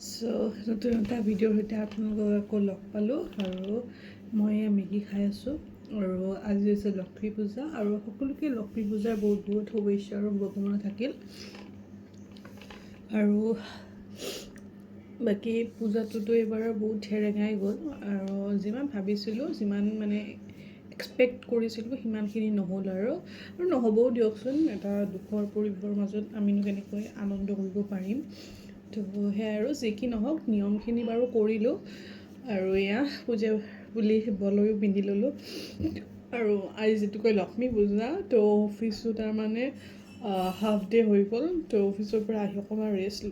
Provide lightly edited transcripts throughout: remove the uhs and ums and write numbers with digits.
So নতুন এটা ভিডিঅ'ৰ সৈতে আপোনালোকক আকৌ লগ পালোঁ আৰু মই মেগী খাই আছোঁ আৰু আজি হৈছে লক্ষ্মী পূজা আৰু সকলোকে লক্ষ্মী পূজাৰ বহুত বহুত শুভেচ্ছা আৰু শুভকামনা থাকিল আৰু বাকী পূজাটোতো এইবাৰ বহুত ঠেৰেঙাই গ'ল আৰু যিমান ভাবিছিলোঁ যিমান মানে এক্সপেক্ট কৰিছিলোঁ সিমানখিনি নহ'ল আৰু নহ'বও দিয়কচোন এটা দুখৰ পৰিৱেশৰ মাজত আমিনো কেনেকৈ আনন্দ কৰিব পাৰিম তো সেয়াই আৰু যি কি নহওক নিয়মখিনি বাৰু কৰিলোঁ আৰু এয়া পূজা বুলি বলৈও পিন্ধি ল'লোঁ আৰু আজি যিটো কয় লক্ষ্মী পূজা তো অফিচো তাৰমানে হাফ ডে হৈ গ'ল তো অফিচৰ পৰা আহি অকণমান ৰেষ্ট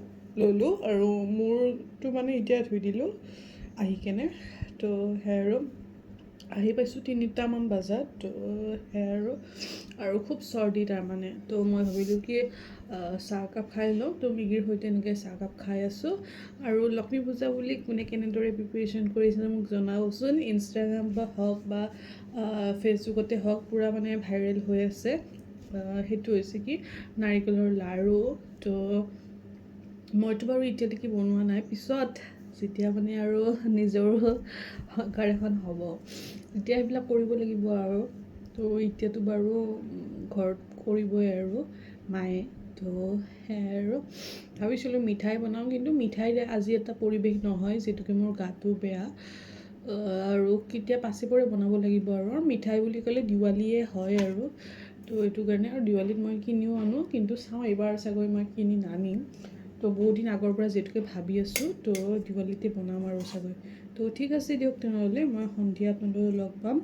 ল'লোঁ আৰু মূৰটো মানে এতিয়া ধুই দিলোঁ আহি কেনে তো সেয়াই আৰু আহি পাইছোঁ 3টামান বজাত তো সেয়াই আৰু খুব চৰ্দি তাৰমানে তো মই ভাবিলোঁ কি চাহকাপ খাই লওঁ তো মেগীৰ সৈতে এনেকৈ চাহকাপ খাই আছোঁ আৰু লক্ষ্মী পূজা বুলি কোনে কেনেদৰে প্ৰিপেৰেশ্যন কৰিছে মোক জনাবচোন ইনষ্টাগ্ৰাম বা হওক বা ফেচবুকতে হওক পূৰা মানে ভাইৰেল হৈ আছে সেইটো হৈছে কি নাৰিকলৰ লাড়ু তো মইতো বাৰু এতিয়ালৈকে বনোৱা নাই পিছত যেতিয়া মানে আৰু নিজৰো সংসাৰ এখন হ'ব তেতিয়া সেইবিলাক কৰিব লাগিব আৰু তো এতিয়াতো বাৰু ঘৰত কৰিবই আৰু মায়ে তো সেয়াই আৰু ভাবিছিলোঁ মিঠাই বনাওঁ কিন্তু মিঠাইৰে আজি এটা পৰিৱেশ নহয় যিটোকে মোৰ গাটো বেয়া আৰু কেতিয়া পাচিপৰে বনাব লাগিব আৰু মিঠাই বুলি ক'লে দিৱালীয়ে হয় আৰু তো এইটো কাৰণে আৰু দিৱালীত মই কিনিও আনো কিন্তু চাওঁ এইবাৰ চাগৈ মই কিনি নানিম তো বহুত দিন আগৰ পৰা যিহেতুকে ভাবি আছোঁ তো দিৱালীতে বনাম আৰু চাগৈ তো ঠিক আছে দিয়ক তেনেহ'লে মই সন্ধিয়া আপোনালোকক লগ পাম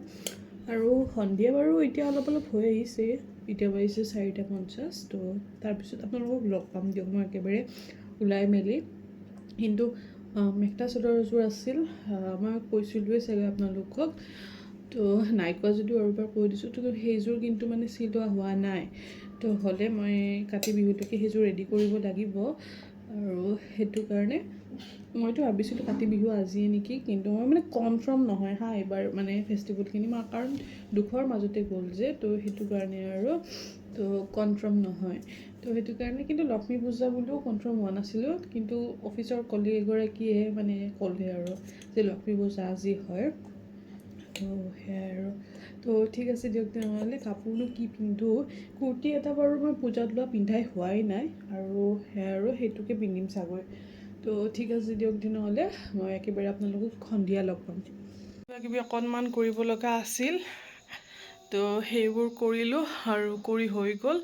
আৰু সন্ধিয়া বাৰু এতিয়া অলপ অলপ হৈ আহিছে এতিয়া বাজিছে 4:50 তো তাৰপিছত আপোনালোকক লগ পাম দিয়ক মই একেবাৰে ওলাই মেলি কিন্তু মেখেলা চাদৰযোৰ আছিল মই কৈছিলোঁৱে চাগে আপোনালোকক তো নাই কোৱা যদিও আৰু এবাৰ কৈ দিছোঁ তো সেইযোৰ কিন্তু মানে চিলোৱা হোৱা নাই তো হ'লে মই কাতি বিহুলৈকে সেইযোৰ ৰেডি কৰিব লাগিব আৰু সেইটো কাৰণে মইতো ভাবিছিলোঁ কাতি বিহু আজিয়ে নেকি কিন্তু মই মানে কনফাৰ্ম নহয় হা এইবাৰ মানে ফেষ্টিভেলখিনি মই কাৰণ দুখৰ মাজতে গ'ল যে তো সেইটো কাৰণে আৰু তো কনফাৰ্ম নহয় তো সেইটো কাৰণে কিন্তু লক্ষ্মী পূজা বুলিও কনফাৰ্ম হোৱা নাছিলোঁ কিন্তু অফিচৰ কলিগ এগৰাকীয়ে মানে ক'লে আৰু যে লক্ষ্মী পূজা আজি হয় তো সেয়াই আৰু তো ঠিক আছে দিয়ক তেনেহ'লে কাপোৰনো কি পিন্ধোঁ কুৰ্তি এটা বাৰু মই পূজাত লোৱা পিন্ধাই হোৱাই নাই আৰু সেয়াই আৰু সেইটোকে পিন্ধিম চাগৈ তো ঠিক আছে দিয়ক তেনেহ'লে মই একেবাৰে আপোনালোকক সন্ধিয়া লগ পাম কিবা কিবি অকণমান কৰিব লগা আছিল তো সেইবোৰ কৰিলোঁ আৰু কৰি হৈ গ'ল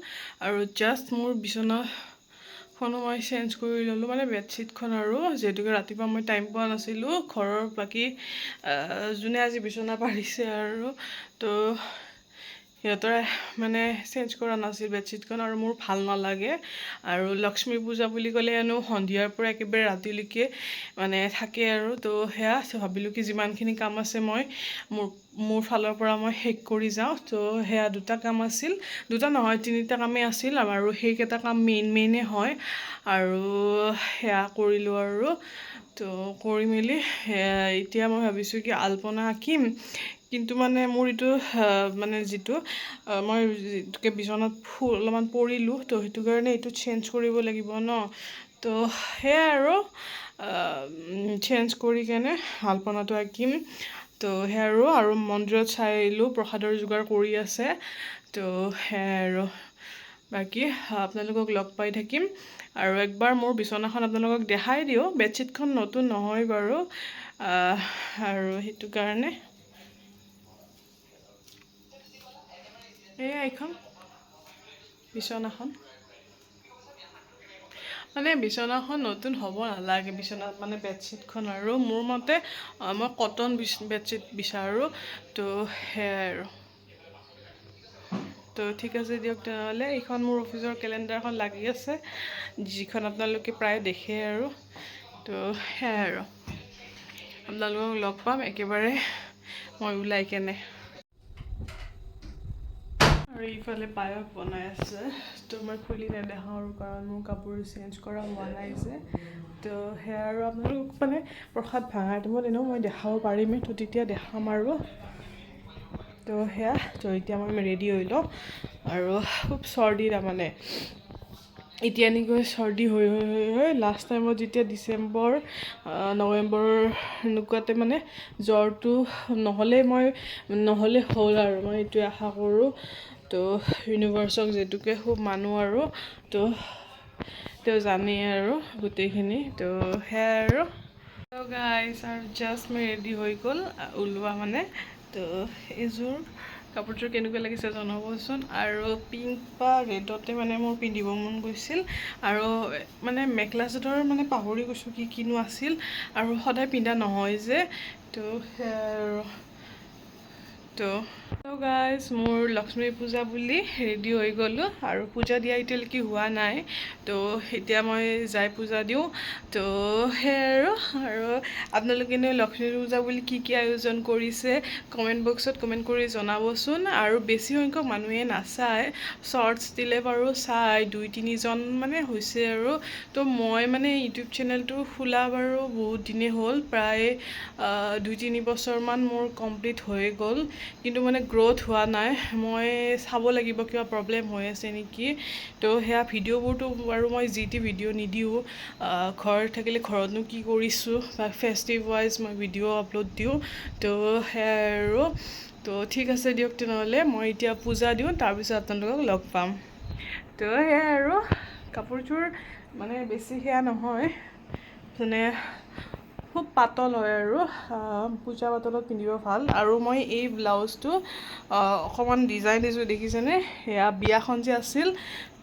আৰু জাষ্ট মোৰ বিচনাখনো মই চেঞ্জ কৰি ল'লোঁ মানে বেডশ্বীটখন আৰু যিহেতুকে ৰাতিপুৱা মই টাইম পোৱা নাছিলোঁ ঘৰৰ বাকী যোনে আজি বিচনা পাৰিছে আৰু তো সিহঁতৰ মানে চেঞ্জ কৰা নাছিল বেডশ্বীটখন আৰু মোৰ ভাল নালাগে আৰু লক্ষ্মী পূজা বুলি ক'লে এনেও সন্ধিয়াৰ পৰা একেবাৰে ৰাতিলৈকে মানে থাকে আৰু তো সেয়া ভাবিলোঁ কি যিমানখিনি কাম আছে মই মোৰ ফালৰ পৰা মই শেষ কৰি যাওঁ তো সেয়া 2টা কাম আছিল 2টা নহয় 3টা কামেই আছিল আৰু সেইকেইটা কাম মেইনে হয় আৰু সেয়া কৰিলোঁ আৰু তো কৰি মেলি এতিয়া মই ভাবিছোঁ কি আলপনা আঁকিম কিন্তু মানে মোৰ এইটো মানে যিটো মই যিটোকে বিচনাত অলপমান পৰিলোঁ তো সেইটো কাৰণে এইটো চেঞ্জ কৰিব লাগিব ন তো সেয়াই আৰু চেঞ্জ কৰি কেনে আলপনাটো আঁকিম তো সেয়াই আৰু মন্দিৰত চাই আহিলোঁ প্ৰসাদৰ যোগাৰ কৰি আছে তো সেয়াই আৰু বাকী আপোনালোকক লগ পাই থাকিম আৰু একবাৰ মোৰ বিচনাখন আপোনালোকক দেখাই দিওঁ বেডশ্বীটখন নতুন নহয় বাৰু আৰু সেইটো কাৰণে এয়া এইখন বিচনাখন মানে বিচনাখন নতুন হ'ব নালাগে বিচনাত মানে বেডশ্বীটখন আৰু মোৰ মতে মই কটন বেডশ্বীট বিচাৰোঁ তো সেয়াই আৰু তো ঠিক আছে দিয়ক তেনেহ'লে এইখন মোৰ অফিচৰ কেলেণ্ডাৰখন লাগি আছে যিখন আপোনালোকে প্ৰায় দেখে আৰু তো সেয়াই আৰু আপোনালোকক লগ পাম একেবাৰে মই ওলাই কেনে আৰু এইফালে পায়স বনাই আছে তো মই খুলি নেদেখাওঁ আৰু কাৰণ মোৰ কাপোৰ চেঞ্জ কৰা হোৱা নাই যে তো সেয়া আৰু আপোনালোক মানে প্ৰসাদ ভাঙাৰ টাইমত এনেও মই দেখাব পাৰিমেই তো তেতিয়া দেখাম আৰু তো সেয়া তো এতিয়া মই ৰেডি হৈ লওঁ আৰু খুব চৰ্দি তাৰমানে এতিয়া এনেকৈ চৰ্দি হৈ লাষ্ট টাইমত যেতিয়া ডিচেম্বৰ নৱেম্বৰ এনেকুৱাতে মানে জ্বৰটো নহ'লে হ'ল আৰু মই এইটোৱে আশা কৰোঁ। তো ইউনিভাৰ্চক যিহেতুকে খুব মানুহ আৰু তো তেওঁ জানেই আৰু গোটেইখিনি। তো সেয়াই আৰু গাইজ আৰু জাষ্ট মই ৰেডি হৈ গ'ল ওলোৱা মানে। তো এইযোৰ কাপোৰযোৰ কেনেকুৱা লাগিছে জনাবচোন। আৰু পিংক বা ৰেডতে মানে মোৰ পিন্ধিব মন গৈছিল আৰু মানে মেখেলা চাদৰ মানে পাহৰি গৈছোঁ কি কিনো আছিল আৰু সদায় পিন্ধা নহয় যে। তো সেয়াই আৰু তো গাইজ মোৰ লক্ষ্মী পূজা বুলি ৰেডি হৈ গ'লোঁ আৰু পূজা দিয়া এতিয়ালৈকে হোৱা নাই। তো এতিয়া মই যাই পূজা দিওঁ। তো সেয়াই আৰু আপোনালোকেনো লক্ষ্মী পূজা বুলি কি কি আয়োজন কৰিছে কমেণ্ট বক্সত কমেণ্ট কৰি জনাবচোন। আৰু বেছি সংখ্যক মানুহে নাচায়, শ্বৰ্টছ দিলে বাৰু চাই 2-3জন মানে হৈছে আৰু। তো মই মানে ইউটিউব চেনেলটো খোলা বাৰু বহুত দিনেই হ'ল, প্ৰায় 2-3 বছৰমান মোৰ কমপ্লিট হৈ গ'ল, কিন্তু মানে গ্ৰ'থ হোৱা নাই। মই চাব লাগিব কিবা প্ৰব্লেম হৈ আছে নেকি। তো সেয়া ভিডিঅ'বোৰতো বাৰু মই যি টি ভিডিঅ' নিদিওঁ, ঘৰত থাকিলে ঘৰতনো কি কৰিছোঁ বা ফেষ্টিভ ৱাইজ মই ভিডিঅ' আপলোড দিওঁ। তো সেয়াই আৰু। তো ঠিক আছে দিয়ক তেনেহ'লে মই এতিয়া পূজা দিওঁ, তাৰপিছত আপোনালোকক লগ পাম। তো সেয়াই আৰু কাপোৰযোৰ মানে বেছি সেয়া নহয়, মানে খুব পাতল হয় আৰু পূজা পাতলত পিন্ধিব ভাল। আৰু মই এই ব্লাউজটো অকণমান ডিজাইন দিছোঁ দেখিছেনে, সেয়া বিয়াখন যে আছিল,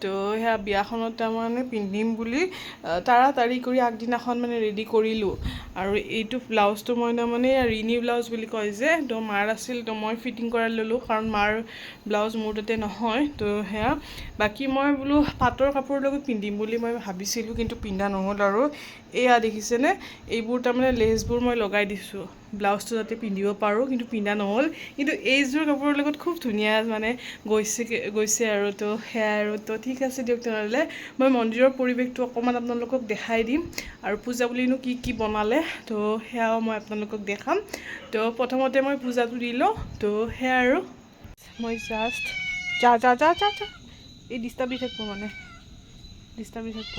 তো সেয়া বিয়াখনত তাৰমানে পিন্ধিম বুলি তাড়াতাড়ি কৰি আগদিনাখন মানে ৰেডি কৰিলোঁ। আৰু এইটো ব্লাউজটো মই তাৰমানে ৰিনি ব্লাউজ বুলি কয় যে, তো মাৰ আছিল, তো মই ফিটিং কৰাই ল'লোঁ কাৰণ মাৰ ব্লাউজ মোৰ তাতে নহয়। তো সেয়া বাকী মই বোলো পাটৰ কাপোৰৰ লগত পিন্ধিম বুলি মই ভাবিছিলোঁ, কিন্তু পিন্ধা নহ'ল আৰু। এয়া দেখিছেনে, এইবোৰ তাৰমানে লেচবোৰ মই লগাই দিছোঁ ব্লাউজটো যাতে পিন্ধিব পাৰোঁ, কিন্তু পিন্ধা নহ'ল। কিন্তু এইযোৰ কাপোৰৰ লগত খুব ধুনীয়া মানে গৈছে আৰু। তো সেয়াই আৰু। তো ঠিক আছে দিয়ক তেনেহ'লে মই মন্দিৰৰ পৰিৱেশটো অকণমান আপোনালোকক দেখাই দিম আৰু পূজা বুলিনো কি কি বনালে, তো সেয়াও মই আপোনালোকক দেখাম। তো প্ৰথমতে মই পূজাটো দি লওঁ। তো সেয়াই আৰু মই জাষ্ট যা এই ডিষ্টাৰ্ব দি থাকিব মানে ডিষ্টাৰ্ব দি থাকিব।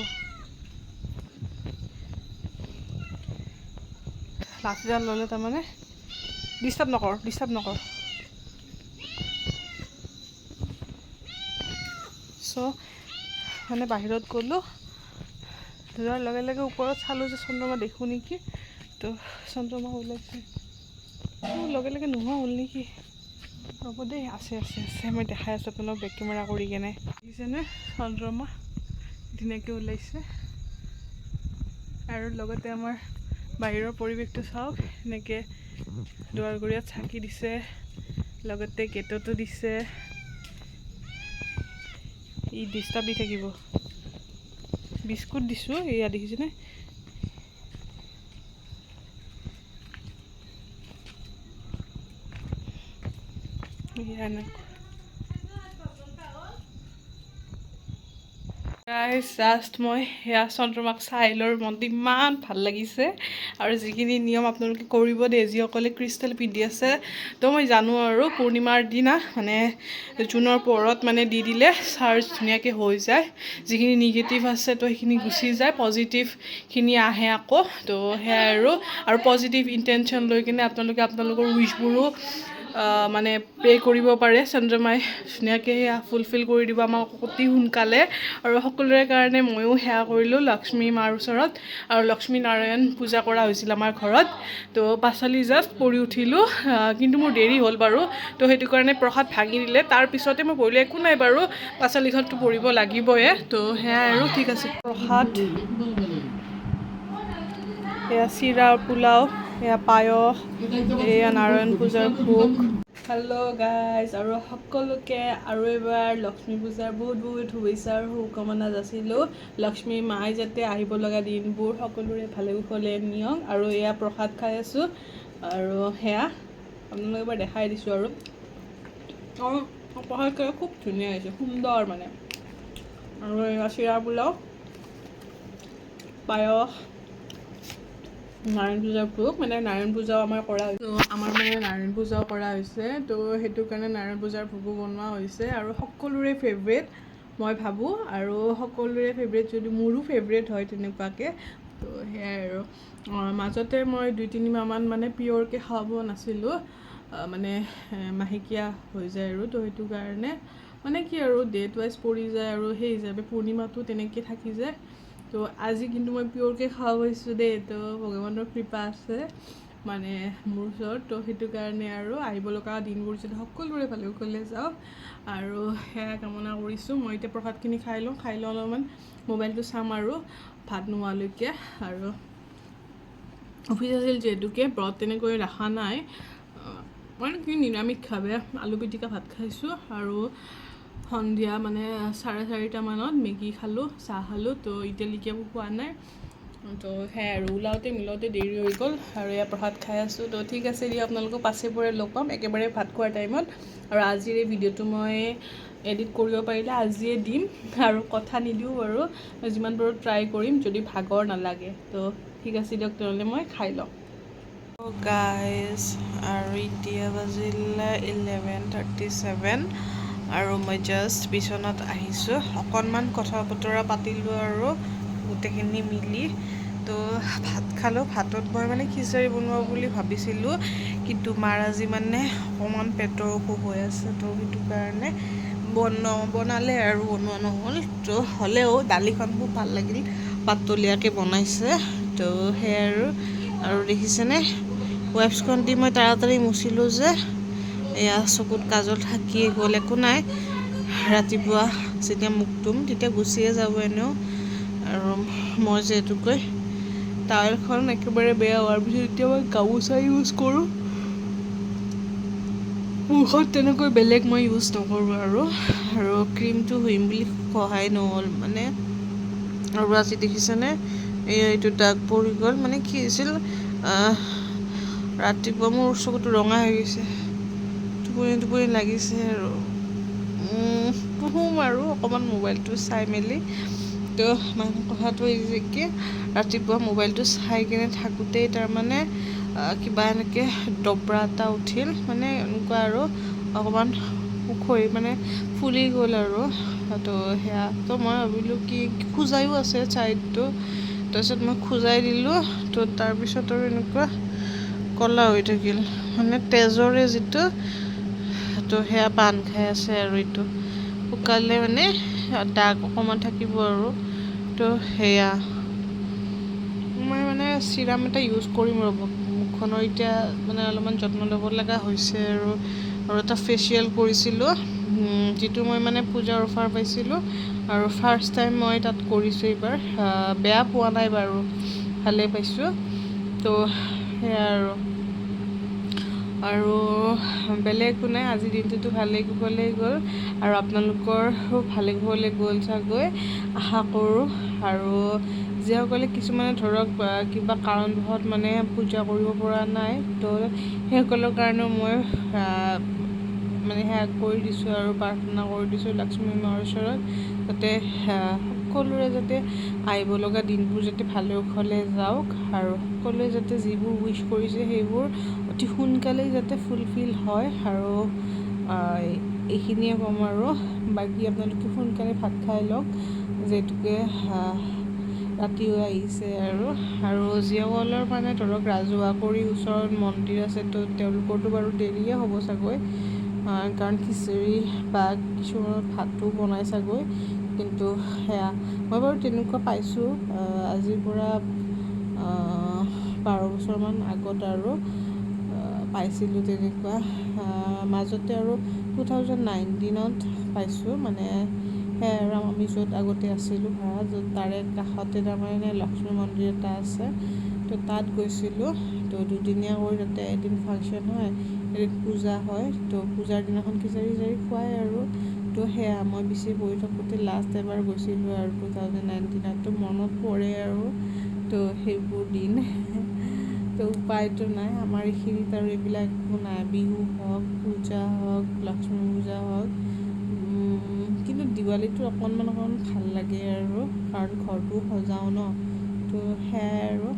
লাঠিডাল ল'লে তাৰমানে ডিষ্টাৰ্ব নকৰ। চ' মানে বাহিৰত গ'লোঁ, যোৱাৰ লগে লগে ওপৰত চালোঁ যে চন্দ্ৰমা দেখোঁ নেকি। তো চন্দ্ৰমা ওলাইছে, লগে লগে নোহোৱা হ'ল নেকি, ৰ'ব দেই, আছে মই দেখাই আছোঁ আপোনাক বেক কেমেৰা কৰি কেনে। দেখিছেনে চন্দ্ৰমা ধুনীয়াকৈ ওলাইছে। আৰু লগতে আমাৰ বাহিৰৰ পৰিৱেশটো চাওক, এনেকৈ দুৱাৰগুৰিয়াত চাকি দিছে, লগতে গেটতো দিছে। ই ডিষ্টাৰ্ব দি থাকিব। বিস্কুট দিছোঁ, এয়া দেখিছেনে। জাষ্ট মই সেয়া চন্দ্ৰমাক চাই লৈ মনটো ইমান ভাল লাগিছে। আৰু যিখিনি নিয়ম আপোনালোকে কৰিব দেই, যিসকলে ক্ৰিষ্টেল পিন্ধি আছে, তো মই জানো আৰু পূৰ্ণিমাৰ দিনা মানে জোনৰ পোহৰত মানে দি দিলে চাৰ্জ ধুনীয়াকৈ হৈ যায়। যিখিনি নিগেটিভ আছে তো সেইখিনি গুচি যায়, পজিটিভখিনি আহে আকৌ। তো সেয়াই আৰু পজিটিভ ইণ্টেনশ্যন লৈ কিনে আপোনালোকে আপোনালোকৰ উইচবোৰো মানে প্ৰে কৰিব পাৰে। চন্দ্ৰমাই ধুনীয়াকৈ সেয়া ফুলফিল কৰি দিব আমাক অতি সোনকালে। আৰু সকলোৰে কাৰণে ময়ো সেৱা কৰিলোঁ লক্ষ্মী মাৰ ওচৰত। আৰু লক্ষ্মী নাৰায়ণ পূজা কৰা হৈছিল আমাৰ ঘৰত। তো পাচলি জাষ্ট পৰি উঠিলোঁ, কিন্তু মোৰ দেৰি হ'ল বাৰু। তো সেইটো কাৰণে প্ৰসাদ ভাঙি দিলে, তাৰপিছতে মই কৰিলোঁ। একো নাই বাৰু, পাচলিখনতো পৰিব লাগিবয়ে। তো সেয়াই আৰু ঠিক আছে। প্ৰসাদ এয়া চিৰা, পোলাও, এয়া পায়স, এয়া নাৰায়ণ পূজাৰ ভোগ। হেল্ল' গাইজ, আৰু সকলোকে আৰু এবাৰ লক্ষ্মী পূজাৰ বহুত বহুত শুভেচ্ছা আৰু শুভকামনা যাচিলোঁ। লক্ষ্মী মাই যাতে আহিব লগা দিনবোৰ সকলোৰে ভালে কুশলে নিয়ক। আৰু এয়া প্ৰসাদ খাই আছোঁ, আৰু সেয়া আপোনালোকক এবাৰ দেখাই দিছোঁ। আৰু প্ৰসাদ খাই খুব ধুনীয়া হৈছে, সুন্দৰ মানে। আৰু এয়া চিৰা, পোলাও, পায়স, নাৰায়ণ পূজাৰ ভোগ, মানে নাৰায়ণ পূজাও আমাৰ কৰা হৈছে। আমাৰ মানে নাৰায়ণ পূজাও কৰা হৈছে, তো সেইটো কাৰণে নাৰায়ণ পূজাৰ ভোগো বনোৱা হৈছে। আৰু সকলোৰে ফেভৰেট মই ভাবোঁ আৰু সকলোৰে ফেভৰেট যদি মোৰো ফেভৰেট হয় তেনেকুৱাকৈ তো সেয়াই আৰু মাজতে মই 2-3 মাহমান মানে পিয়'ৰকৈ খাব নাছিলোঁ মানে মাহেকীয়া হৈ যায় আৰু তো সেইটো কাৰণে মানে কি আৰু ডেট ৱাইজ পৰি যায় আৰু সেই হিচাপে পূৰ্ণিমাটো তেনেকৈ থাকি যায় তো আজি কিন্তু মই পিয়'ৰকৈ খাব পাৰিছোঁ দেই তো ভগৱানৰ কৃপা আছে মানে মোৰ ওচৰত তো সেইটো কাৰণে আৰু আহিব লগা দিনবোৰ যদি সকলোৰে ভালে কুশলে যাওক আৰু সেয়া কামনা কৰিছোঁ মই এতিয়া প্ৰসাদখিনি খাই লওঁ অলপমান মোবাইলটো চাম আৰু ভাত নোহোৱালৈকে আৰু অফিচ আছিল যিহেতুকে ব্ৰত তেনেকৈ ৰখা নাই মই কি নিৰামিষভাৱে আলু পিটিকা ভাত খাইছোঁ আৰু সন্ধিয়া মানে 4:30 মানত মেগী খালোঁ চাহ খালোঁ তো এতিয়ালৈকে একো খোৱা নাই তো সেয়াই আৰু ওলাওঁতে মিলাওঁতে দেৰি হৈ গ'ল আৰু এয়া প্ৰসাদ খাই আছোঁ তো ঠিক আছে দিয়ক আপোনালোকক পাছে পৰে লগ পাম একেবাৰে ভাত খোৱাৰ টাইমত আৰু আজিৰ এই ভিডিঅ'টো মই এডিট কৰিব পাৰিলে আজিয়ে দিম আৰু কথা নিদিওঁ বাৰু মই যিমান পাৰোঁ ট্ৰাই কৰিম যদি ভাগৰ নালাগে তো ঠিক আছে দিয়ক তেনেহ'লে মই খাই লওঁ গাইজ আৰু এতিয়া বাজিলে 11:37 আৰু মই জাষ্ট বিচনাত আহিছোঁ অকণমান কথা বতৰা পাতিলোঁ আৰু গোটেইখিনি মিলি তো ভাত খালোঁ ভাতত মই মানে খিচাৰি বনোৱা বুলি ভাবিছিলোঁ কিন্তু মাৰ আজি মানে অকণমান পেটৰ অসুখ হৈ আছে তো সেইটো কাৰণে বনালে আৰু বনোৱা নহ'ল তো হ'লেও দালিখন খুব ভাল লাগিল পাতলীয়াকৈ বনাইছে তো সেয়াই আৰু দেখিছেনে ৱেপছখন দি মই তাড়াতাড়ি মুচিলোঁ যে এয়া চকুত কাজল থাকিয়ে গ'ল একো নাই ৰাতিপুৱা যেতিয়া মুখ ধুম তেতিয়া গুচিয়ে যাব এনেও আৰু মই যিহেতুকৈ টাৱেলখন একেবাৰে বেয়া হোৱাৰ পিছত এতিয়া মই গামোচা ইউজ কৰোঁ মুখত তেনেকৈ বেলেগ মই ইউজ নকৰোঁ আৰু ক্ৰীমটো হুইম বুলি সহায় নহ'ল মানে আৰু আজি দেখিছেনে এইটো দাগ পৰি গ'ল মানে কি হৈছিল ৰাতিপুৱা মোৰ চকুটো ৰঙা হৈ গৈছে টোপনি লাগিছে আৰু শুম আৰু অকণমান মোবাইলটো চাই মেলি তো মানে কথাটো হৈছে কি ৰাতিপুৱা মোবাইলটো চাই কিনে থাকোঁতেই তাৰমানে কিবা এনেকৈ দবৰা এটা উঠিল মানে এনেকুৱা আৰু অকণমান উখৰি মানে ফুলি গ'ল আৰু তো সেয়া তো মই ভাবিলোঁ কি খোজাইও আছে ছাইডটো তাৰপিছত মই খোজাই দিলোঁ তো তাৰপিছত আৰু এনেকুৱা ক'লা হৈ থাকিল মানে তেজৰে যিটো তো সেয়া বান্ধ খাই আছে আৰু এইটো শুকালে মানে দাগ অকণমান থাকিব আৰু তো সেয়া মই মানে চিৰাম এটা ইউজ কৰিম ৰ'ব মুখখনৰ এতিয়া মানে অলপমান যত্ন ল'ব লগা হৈছে আৰু এটা ফেচিয়েল কৰিছিলোঁ যিটো মই মানে পূজাৰ অফাৰ পাইছিলোঁ আৰু ফাৰ্ষ্ট টাইম মই তাত কৰিছোঁ এইবাৰ বেয়া পোৱা নাই বাৰু ভালেই পাইছোঁ তো সেয়া আৰু বেলেগ একো নাই আজিৰ দিনটোতো ভালেই কুশলেই গ'ল আৰু আপোনালোকৰো ভালে কুশলে গ'ল চাগৈ আশা কৰোঁ আৰু যিসকলে কিছুমানে ধৰক কিবা কাৰণবশত মানে পূজা কৰিব পৰা নাই তো সেইসকলৰ কাৰণেও মই মানে সেয়া কৰি দিছোঁ আৰু প্ৰাৰ্থনা কৰি দিছোঁ লক্ষ্মী মাৰ ওচৰত যাতে সকলোৰে যাতে আহিব লগা দিনবোৰ যাতে ভালে কুশলে যাওক আৰু সকলোৱে যাতে যিবোৰ উইচ কৰিছে সেইবোৰ অতি সোনকালেই যাতে ফুলফিল হয় আৰু এইখিনিয়ে ক'ম আৰু বাকী আপোনালোকে সোনকালে ভাত খাই লওক যিহেতুকে ৰাতি হৈ আহিছে আৰু যিসকলৰ মানে ধৰক ৰাজহুৱা কৰি ওচৰত মন্দিৰ আছে তো তেওঁলোকৰতো বাৰু দেৰিয়ে হ'ব চাগৈ কাৰণ খিচিৰি বা কিছুমানৰ ভাতো বনাই চাগৈ কিন্তু সেয়া মই বাৰু তেনেকুৱা পাইছোঁ আজিৰ পৰা 12 বছৰমান আগত আৰু পাইছিলোঁ তেনেকুৱা মাজতে আৰু 2019ত পাইছোঁ মানে সেয়া আৰু আমি য'ত আগতে আছিলোঁ ভাড়া য'ত তাৰে কাষতে তাৰমানে লক্ষ্মী মন্দিৰ এটা আছে তো তাত গৈছিলোঁ তো দুদিনীয়া কৰি তাতে এদিন ফাংচন হয় এদিন পূজা হয় তো পূজাৰ দিনাখন খিচাৰি খুৱাই আৰু তো সেয়া মই বেছি বহি থাকোঁতে লাষ্ট এবাৰ গৈছিলোঁ আৰু 2019ত তো মনত পৰে আৰু তো সেইবোৰ দিন তো উপায়তো নাই আমাৰ এইখিনিত আৰু এইবিলাক একো নাই বিহু হওক পূজা হওক লক্ষ্মী পূজা হওক কিন্তু দিৱালীটো অকণমান ভাল লাগে আৰু কাৰণ ঘৰটো সজাওঁ ন তো সেয়াই আৰু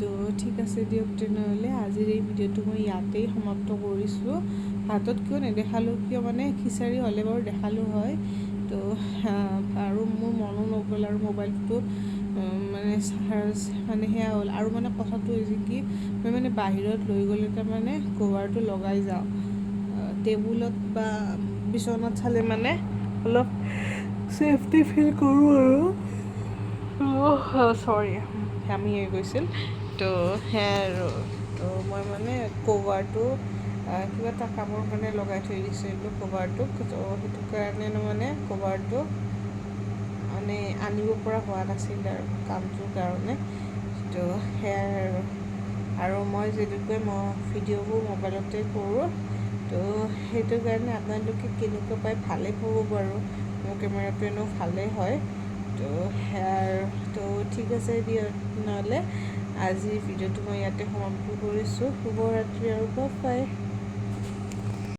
তো ঠিক আছে দিয়ক তেনেহ'লে আজিৰ এই ভিডিঅ'টো মই ইয়াতেই সমাপ্ত কৰিছোঁ হাতত কিয় নেদেখালোঁ কিয় মানে খিচাৰি হ'লে বাৰু দেখালোঁ হয় তো আৰু মোৰ মনো নগ'ল আৰু মোবাইলটো মানে চাৰ্জ মানে সেয়া হ'ল আৰু মানে কথাটো হৈছে কি মই মানে বাহিৰত লৈ গ'লে তাৰমানে কভাৰটো লগাই যাওঁ টেবুলত বা বিচনাত চালে মানে অলপ ছেফটি ফিল কৰোঁ আৰু চৰি ঘামি হৈ গৈছিল তো সেয়াই আৰু তো মই মানে কভাৰটো কিবা এটা কামৰ কাৰণে লগাই থৈ দিছিলোঁ কভাৰটোক তো সেইটো কাৰণে মানে কভাৰটো মানে আনিব পৰা হোৱা নাছিল আৰু কামটোৰ কাৰণে তো সেয়াই আৰু মই যেনেকৈ ভিডিঅ'বোৰ মোবাইলতে কৰোঁ তো সেইটো কাৰণে আপোনালোকে কেনেকুৱা পায় ভালেই পাব বাৰু মোৰ কেমেৰাটো এনেও ভালেই হয় তো সেয়াই তো ঠিক আছে দিয়ক নহ'লে আজিৰ ভিডিঅ'টো মই ইয়াতে সমাপ্ত কৰিছোঁ শুভৰাত্ৰি আৰু বাই বাই।